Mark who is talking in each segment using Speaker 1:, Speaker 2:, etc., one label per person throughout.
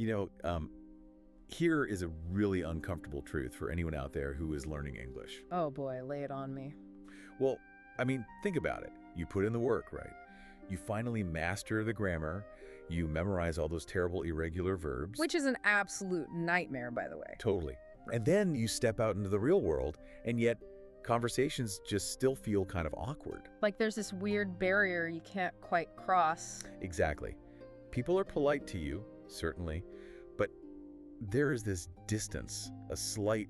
Speaker 1: You know, here is a really uncomfortable truth for anyone out there who is learning English.
Speaker 2: Oh boy, lay it on me.
Speaker 1: Well, I mean, think about it. You put in the work, right? You finally master the grammar. You memorize all those terrible irregular verbs.
Speaker 2: Which is an absolute nightmare, by the way.
Speaker 1: Totally. And then you step out into the real world, and yet conversations just still feel kind of awkward.
Speaker 2: Like there's this weird barrier you can't quite cross.
Speaker 1: Exactly. People are polite to you, certainly, but there is this distance, a slight,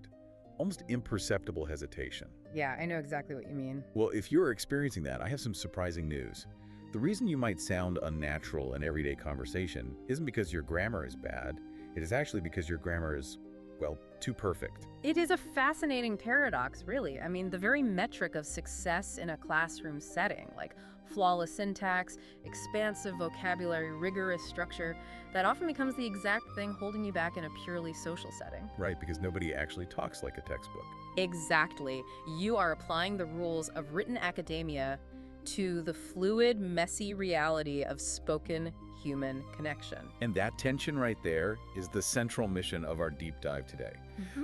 Speaker 1: almost imperceptible hesitation.
Speaker 2: Yeah, I know exactly what you mean.
Speaker 1: Well, if you're experiencing that, I have some surprising news. The reason you might sound unnatural in everyday conversation isn't because your grammar is bad. It is actually because your grammar is, well, too perfect.
Speaker 2: It is a fascinating paradox, really. I mean, the very metric of success in a classroom setting, like flawless syntax, expansive vocabulary, rigorous structure, that often becomes the exact thing holding you back in a purely social setting.
Speaker 1: Right, because nobody actually talks like a textbook.
Speaker 2: Exactly. You are applying the rules of written academia to the fluid, messy reality of spoken human connection.
Speaker 1: And that tension right there is the central mission of our deep dive today.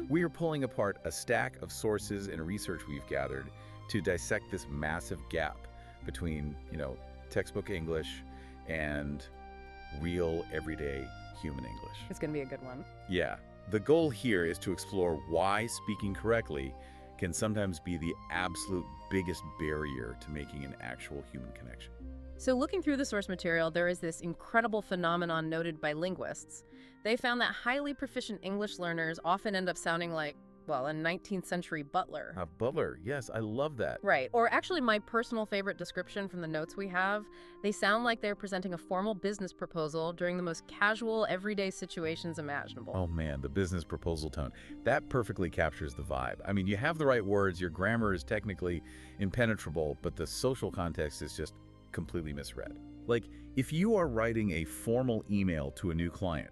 Speaker 1: We are pulling apart a stack of sources and research we've gathered to dissect this massive gap between, textbook English and real, everyday human English.
Speaker 2: It's going to be a good one.
Speaker 1: Yeah. The goal here is to explore why speaking correctly can sometimes be the absolute biggest barrier to making an actual human connection.
Speaker 2: So looking through the source material, there is this incredible phenomenon noted by linguists. They found that highly proficient English learners often end up sounding like, well, a 19th century butler.
Speaker 1: A butler, yes, I love that.
Speaker 2: Right. Or actually my personal favorite description from the notes we have, they sound like they're presenting a formal business proposal during the most casual, everyday situations imaginable.
Speaker 1: Oh man, the business proposal tone. That perfectly captures the vibe. I mean, you have the right words, your grammar is technically impenetrable, but the social context is just completely misread. Like, if you are writing a formal email to a new client,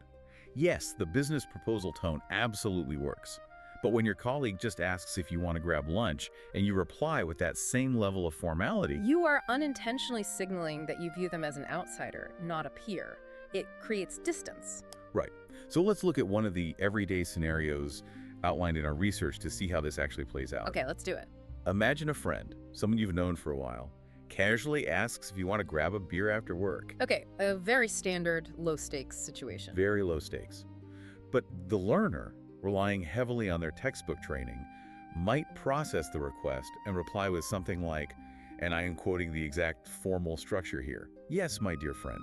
Speaker 1: yes, the business proposal tone absolutely works. But when your colleague just asks if you want to grab lunch and you reply with that same level of formality,
Speaker 2: you are unintentionally signaling that you view them as an outsider, not a peer. It creates distance.
Speaker 1: Right. So let's look at one of the everyday scenarios outlined in our research to see how this actually plays out.
Speaker 2: Okay, let's do it.
Speaker 1: Imagine a friend, someone you've known for a while, casually asks if you want to grab a beer after work.
Speaker 2: Okay, a very standard low-stakes situation.
Speaker 1: Very low stakes. But the learner, relying heavily on their textbook training, might process the request and reply with something like, and I am quoting the exact formal structure here, "Yes, my dear friend,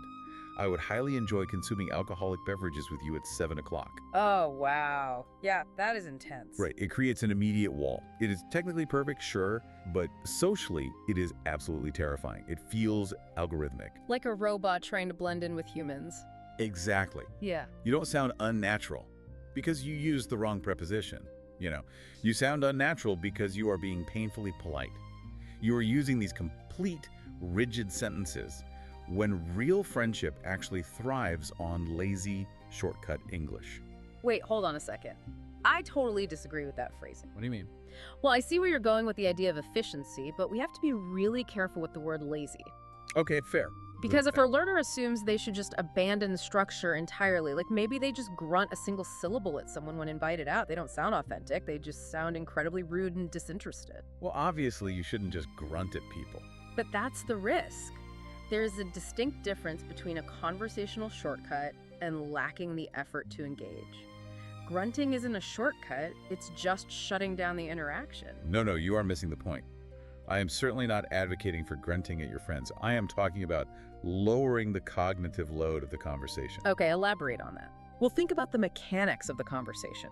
Speaker 1: I would highly enjoy consuming alcoholic beverages with you at 7 o'clock.
Speaker 2: Oh, wow. Yeah, that is intense.
Speaker 1: Right, it creates an immediate wall. It is technically perfect, sure, but socially, it is absolutely terrifying. It feels algorithmic.
Speaker 2: Like a robot trying to blend in with humans.
Speaker 1: Exactly.
Speaker 2: Yeah.
Speaker 1: You don't sound unnatural because you use the wrong preposition. You sound unnatural because you are being painfully polite. You are using these complete, rigid sentences when real friendship actually thrives on lazy, shortcut English.
Speaker 2: Wait, hold on a second. I totally disagree with that phrasing.
Speaker 1: What do you mean?
Speaker 2: Well, I see where you're going with the idea of efficiency, but we have to be really careful with the word lazy.
Speaker 1: Okay, fair.
Speaker 2: Because if a learner assumes they should just abandon structure entirely, like maybe they just grunt a single syllable at someone when invited out, they don't sound authentic, they just sound incredibly rude and disinterested.
Speaker 1: Well, obviously, you shouldn't just grunt at people.
Speaker 2: But that's the risk. There is a distinct difference between a conversational shortcut and lacking the effort to engage. Grunting isn't a shortcut, it's just shutting down the interaction.
Speaker 1: No, you are missing the point. I am certainly not advocating for grunting at your friends. I am talking about lowering the cognitive load of the conversation.
Speaker 2: Okay, elaborate on that. Well, think about the mechanics of the conversation.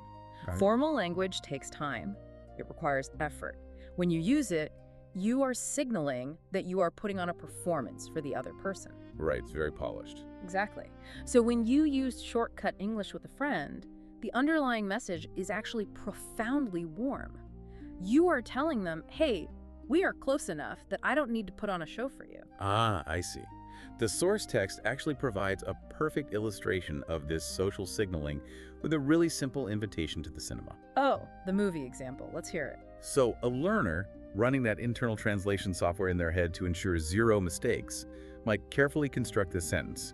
Speaker 1: Okay.
Speaker 2: Formal language takes time. It requires effort. When you use it, you are signaling that you are putting on a performance for the other person.
Speaker 1: Right, it's very polished.
Speaker 2: Exactly. So when you use shortcut English with a friend, the underlying message is actually profoundly warm. You are telling them, hey, we are close enough that I don't need to put on a show for you.
Speaker 1: Ah, I see. The source text actually provides a perfect illustration of this social signaling with a really simple invitation to the cinema.
Speaker 2: Oh, the movie example. Let's hear it.
Speaker 1: So a learner running that internal translation software in their head to ensure zero mistakes might carefully construct this sentence.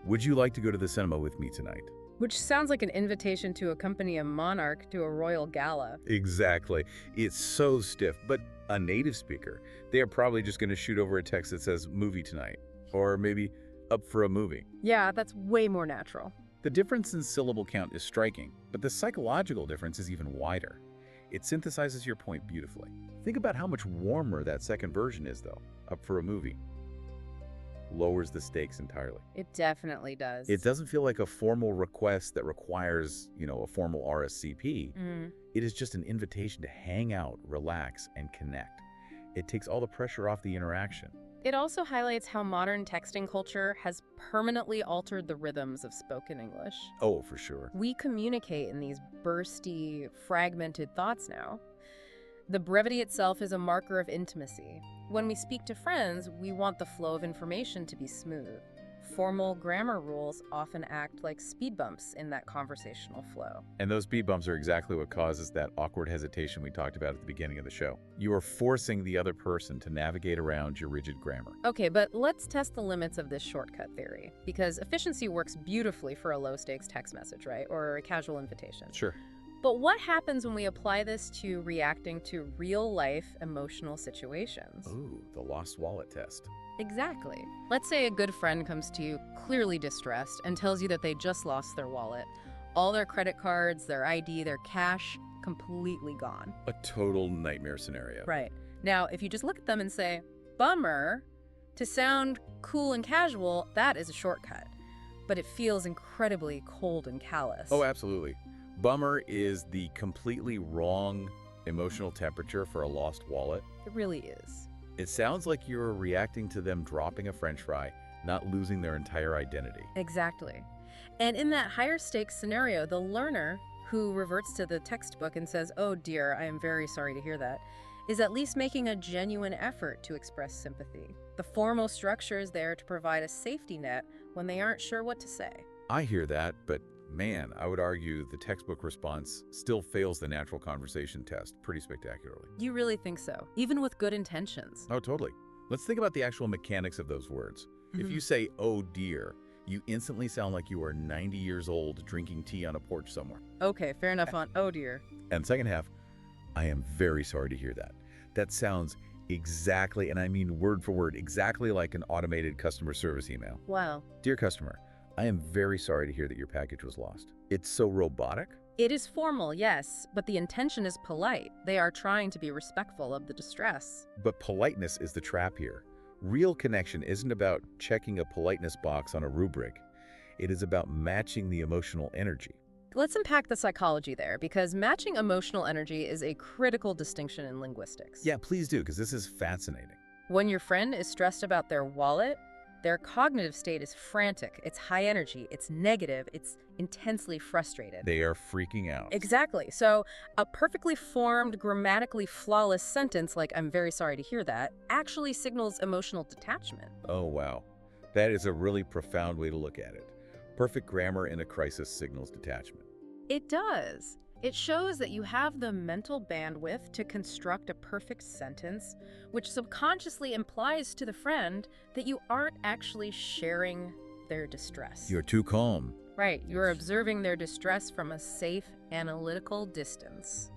Speaker 1: Would you like to go to the cinema with me tonight?
Speaker 2: Which sounds like an invitation to accompany a monarch to a royal gala.
Speaker 1: Exactly. It's so stiff, but a native speaker, they are probably just going to shoot over a text that says movie tonight, or maybe up for a movie.
Speaker 2: Yeah, that's way more natural.
Speaker 1: The difference in syllable count is striking, but the psychological difference is even wider. It synthesizes your point beautifully. Think about how much warmer that second version is, though. Up for a movie. Lowers the stakes entirely.
Speaker 2: It definitely does.
Speaker 1: It doesn't feel like a formal request that requires, a formal RSCP. It is just an invitation to hang out, relax, and connect. It takes all the pressure off the interaction.
Speaker 2: It also highlights how modern texting culture has permanently altered the rhythms of spoken English.
Speaker 1: Oh, for sure.
Speaker 2: We communicate in these bursty, fragmented thoughts now. The brevity itself is a marker of intimacy. When we speak to friends, we want the flow of information to be smooth. Formal grammar rules often act like speed bumps in that conversational flow.
Speaker 1: And those speed bumps are exactly what causes that awkward hesitation we talked about at the beginning of the show. You are forcing the other person to navigate around your rigid grammar.
Speaker 2: Okay, but let's test the limits of this shortcut theory, because efficiency works beautifully for a low-stakes text message, right? Or a casual invitation.
Speaker 1: Sure.
Speaker 2: But what happens when we apply this to reacting to real-life emotional situations?
Speaker 1: Ooh, the lost wallet test.
Speaker 2: Exactly. Let's say a good friend comes to you clearly distressed and tells you that they just lost their wallet. All their credit cards, their ID, their cash, completely gone.
Speaker 1: A total nightmare scenario.
Speaker 2: Right. Now, if you just look at them and say, bummer, to sound cool and casual, that is a shortcut. But it feels incredibly cold and callous.
Speaker 1: Oh, absolutely. Bummer is the completely wrong emotional temperature for a lost wallet.
Speaker 2: It really is.
Speaker 1: It sounds like you're reacting to them dropping a French fry, not losing their entire identity.
Speaker 2: Exactly. And in that higher stakes scenario, the learner who reverts to the textbook and says, "Oh dear, I am very sorry to hear that," is at least making a genuine effort to express sympathy. The formal structure is there to provide a safety net when they aren't sure what to say.
Speaker 1: I hear that, but man, I would argue the textbook response still fails the natural conversation test pretty spectacularly.
Speaker 2: You really think so? Even with good intentions?
Speaker 1: Oh, totally. Let's think about the actual mechanics of those words. If you say, "Oh dear," you instantly sound like you are 90 years old drinking tea on a porch somewhere.
Speaker 2: Okay, fair enough on "oh dear."
Speaker 1: And second half, "I am very sorry to hear that." That sounds exactly, and I mean word for word, exactly like an automated customer service email.
Speaker 2: Wow.
Speaker 1: "Dear customer, I am very sorry to hear that your package was lost." It's so robotic.
Speaker 2: It is formal, yes, but the intention is polite. They are trying to be respectful of the distress.
Speaker 1: But politeness is the trap here. Real connection isn't about checking a politeness box on a rubric. It is about matching the emotional energy.
Speaker 2: Let's unpack the psychology there, because matching emotional energy is a critical distinction in linguistics.
Speaker 1: Yeah, please do, because this is fascinating.
Speaker 2: When your friend is stressed about their wallet, their cognitive state is frantic, it's high energy, it's negative, it's intensely frustrated.
Speaker 1: They are freaking out.
Speaker 2: Exactly. So a perfectly formed, grammatically flawless sentence like "I'm very sorry to hear that" actually signals emotional detachment.
Speaker 1: Oh, wow. That is a really profound way to look at it. Perfect grammar in a crisis signals detachment.
Speaker 2: It does. It shows that you have the mental bandwidth to construct a perfect sentence, which subconsciously implies to the friend that you aren't actually sharing their distress.
Speaker 1: You're too calm.
Speaker 2: Right, you're observing their distress from a safe, analytical distance.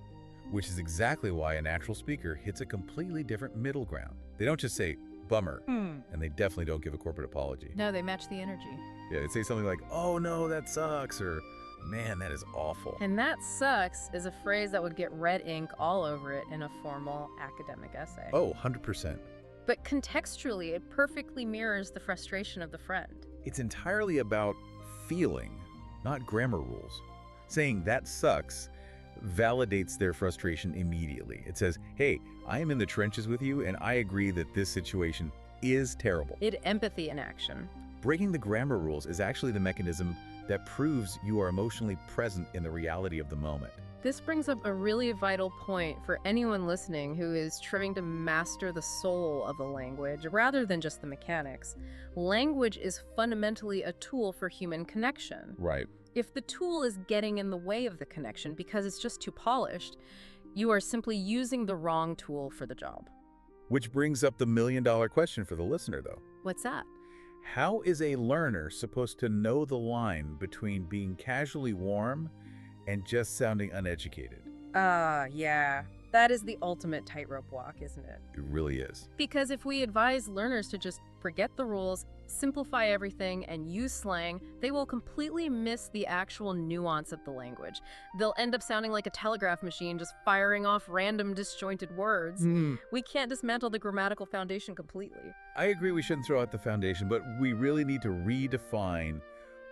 Speaker 1: Which is exactly why a natural speaker hits a completely different middle ground. They don't just say, "bummer," and they definitely don't give a corporate apology.
Speaker 2: No, they match the energy.
Speaker 1: Yeah, they say something like, "Oh no, that sucks," or "Man, that is awful."
Speaker 2: And "that sucks" is a phrase that would get red ink all over it in a formal academic essay.
Speaker 1: Oh, 100%.
Speaker 2: But contextually, it perfectly mirrors the frustration of the friend.
Speaker 1: It's entirely about feeling, not grammar rules. Saying "that sucks" validates their frustration immediately. It says, "Hey, I am in the trenches with you, and I agree that this situation is terrible."
Speaker 2: It empathy in action.
Speaker 1: Breaking the grammar rules is actually the mechanism that proves you are emotionally present in the reality of the moment.
Speaker 2: This brings up a really vital point for anyone listening who is trying to master the soul of a language rather than just the mechanics. Language is fundamentally a tool for human connection.
Speaker 1: Right.
Speaker 2: If the tool is getting in the way of the connection because it's just too polished, you are simply using the wrong tool for the job.
Speaker 1: Which brings up the million-dollar question for the listener, though.
Speaker 2: What's that?
Speaker 1: How is a learner supposed to know the line between being casually warm and just sounding uneducated?
Speaker 2: Yeah. That is the ultimate tightrope walk, isn't it?
Speaker 1: It really is.
Speaker 2: Because if we advise learners to just forget the rules, simplify everything, and use slang, they will completely miss the actual nuance of the language. They'll end up sounding like a telegraph machine just firing off random disjointed words. We can't dismantle the grammatical foundation completely.
Speaker 1: I agree we shouldn't throw out the foundation, but we really need to redefine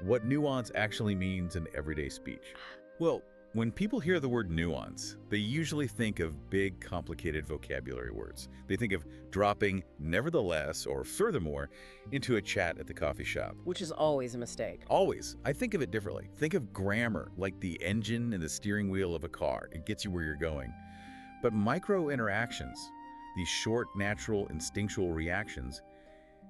Speaker 1: what nuance actually means in everyday speech. Well, when people hear the word nuance, they usually think of big, complicated vocabulary words. They think of dropping nevertheless or furthermore into a chat at the coffee shop.
Speaker 2: Which is always a mistake.
Speaker 1: Always. I think of it differently. Think of grammar like the engine and the steering wheel of a car. It gets you where you're going. But micro-interactions, these short, natural, instinctual reactions,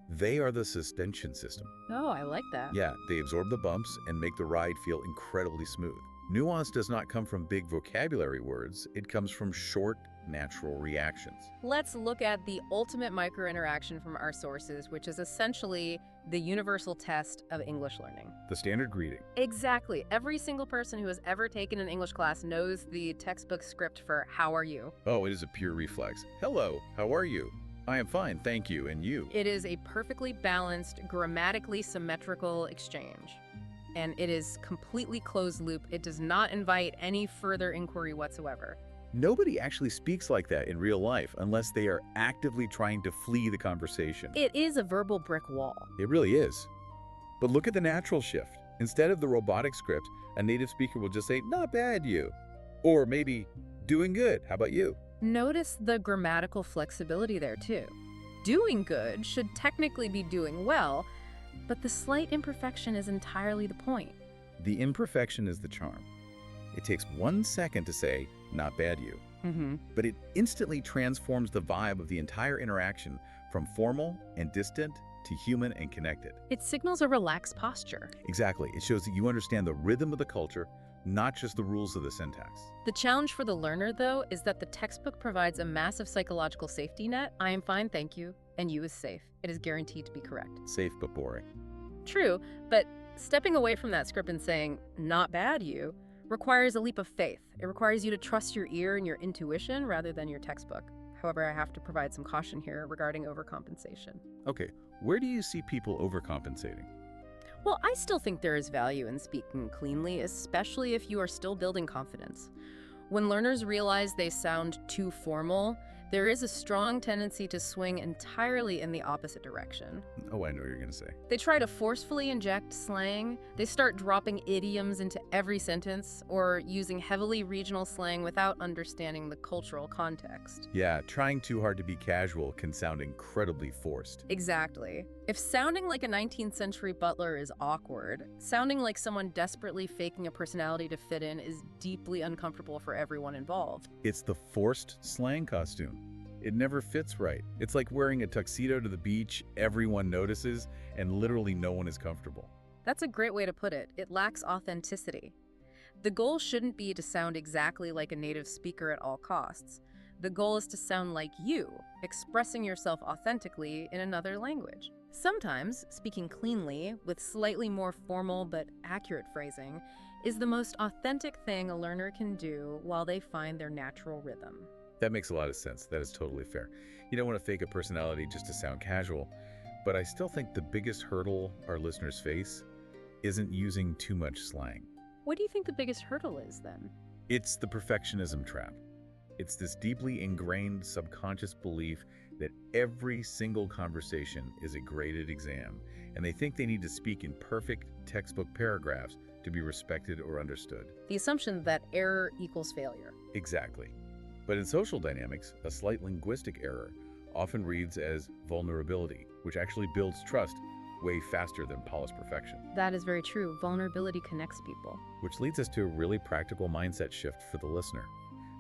Speaker 1: they are the suspension system.
Speaker 2: Oh, I like that.
Speaker 1: Yeah, they absorb the bumps and make the ride feel incredibly smooth. Nuance does not come from big vocabulary words, it comes from short, natural reactions.
Speaker 2: Let's look at the ultimate micro-interaction from our sources, which is essentially the universal test of English learning.
Speaker 1: The standard greeting.
Speaker 2: Exactly. Every single person who has ever taken an English class knows the textbook script for "How are you?"
Speaker 1: Oh, it is a pure reflex. Hello, how are you? I am fine, thank you, and you?
Speaker 2: It is a perfectly balanced, grammatically symmetrical exchange. And it is completely closed loop. It does not invite any further inquiry whatsoever.
Speaker 1: Nobody actually speaks like that in real life unless they are actively trying to flee the conversation.
Speaker 2: It is a verbal brick wall.
Speaker 1: It really is. But look at the natural shift. Instead of the robotic script, a native speaker will just say, "Not bad, you." Or maybe, "Doing good, how about you?"
Speaker 2: Notice the grammatical flexibility there too. Doing good should technically be doing well, but the slight imperfection is entirely the point.
Speaker 1: The imperfection is the charm. It takes 1 second to say, "Not bad, you." But it instantly transforms the vibe of the entire interaction from formal and distant to human and connected.
Speaker 2: It signals a relaxed posture.
Speaker 1: Exactly. It shows that you understand the rhythm of the culture, not just the rules of the syntax.
Speaker 2: The challenge for the learner, though, is that the textbook provides a massive psychological safety net. "I am fine, thank you," and "you" is safe. It is guaranteed to be correct.
Speaker 1: Safe but boring.
Speaker 2: True, but stepping away from that script and saying, "Not bad, you," requires a leap of faith. It requires you to trust your ear and your intuition rather than your textbook. However, I have to provide some caution here regarding overcompensation.
Speaker 1: Okay, where do you see people overcompensating?
Speaker 2: Well, I still think there is value in speaking cleanly, especially if you are still building confidence. When learners realize they sound too formal, there is a strong tendency to swing entirely in the opposite direction.
Speaker 1: Oh, I know what you're going to say.
Speaker 2: They try to forcefully inject slang, they start dropping idioms into every sentence, or using heavily regional slang without understanding the cultural context.
Speaker 1: Yeah, trying too hard to be casual can sound incredibly forced.
Speaker 2: Exactly. If sounding like a 19th century butler is awkward, sounding like someone desperately faking a personality to fit in is deeply uncomfortable for everyone involved.
Speaker 1: It's the forced slang costume. It never fits right. It's like wearing a tuxedo to the beach, everyone notices, and literally no one is comfortable.
Speaker 2: That's a great way to put it. It lacks authenticity. The goal shouldn't be to sound exactly like a native speaker at all costs. The goal is to sound like you, expressing yourself authentically in another language. Sometimes, speaking cleanly, with slightly more formal but accurate phrasing, is the most authentic thing a learner can do while they find their natural rhythm.
Speaker 1: That makes a lot of sense. That is totally fair. You don't want to fake a personality just to sound casual, but I still think the biggest hurdle our listeners face isn't using too much slang.
Speaker 2: What do you think the biggest hurdle is, then?
Speaker 1: It's the perfectionism trap. It's this deeply ingrained subconscious belief that every single conversation is a graded exam, and they think they need to speak in perfect textbook paragraphs to be respected or understood.
Speaker 2: The assumption that error equals failure.
Speaker 1: Exactly. But in social dynamics, a slight linguistic error often reads as vulnerability, which actually builds trust way faster than polished perfection.
Speaker 2: That is very true. Vulnerability connects people.
Speaker 1: Which leads us to a really practical mindset shift for the listener.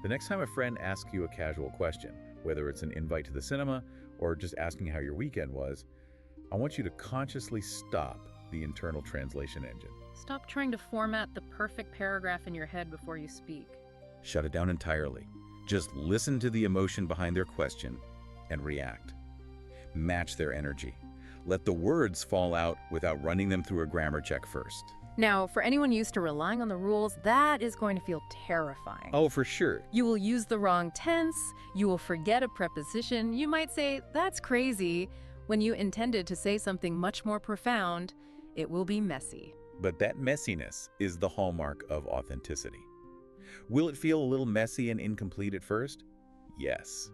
Speaker 1: The next time a friend asks you a casual question, whether it's an invite to the cinema or just asking how your weekend was, I want you to consciously stop the internal translation engine.
Speaker 2: Stop trying to format the perfect paragraph in your head before you speak.
Speaker 1: Shut it down entirely. Just listen to the emotion behind their question and react. Match their energy. Let the words fall out without running them through a grammar check first.
Speaker 2: Now, for anyone used to relying on the rules, that is going to feel terrifying.
Speaker 1: Oh, for sure.
Speaker 2: You will use the wrong tense, you will forget a preposition, you might say, "That's crazy," when you intended to say something much more profound. It will be messy.
Speaker 1: But that messiness is the hallmark of authenticity. Will it feel a little messy and incomplete at first? Yes.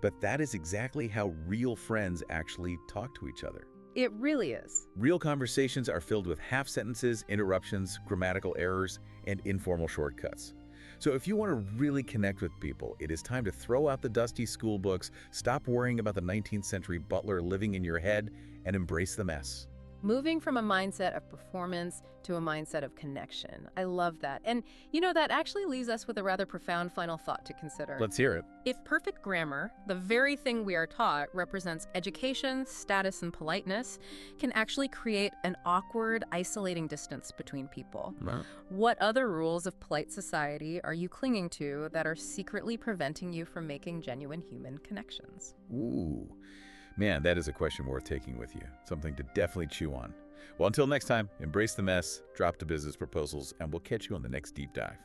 Speaker 1: But that is exactly how real friends actually talk to each other.
Speaker 2: It really is.
Speaker 1: Real conversations are filled with half-sentences, interruptions, grammatical errors, and informal shortcuts. So if you want to really connect with people, it is time to throw out the dusty school books, stop worrying about the 19th century butler living in your head, and embrace the mess.
Speaker 2: Moving from a mindset of performance to a mindset of connection. I love that. And that actually leaves us with a rather profound final thought to consider.
Speaker 1: Let's hear it.
Speaker 2: If perfect grammar, the very thing we are taught, represents education, status, and politeness, can actually create an awkward, isolating distance between people.
Speaker 1: Wow.
Speaker 2: What other rules of polite society are you clinging to that are secretly preventing you from making genuine human connections?
Speaker 1: Ooh. Man, that is a question worth taking with you. Something to definitely chew on. Well, until next time, embrace the mess, drop to business proposals, and we'll catch you on the next deep dive.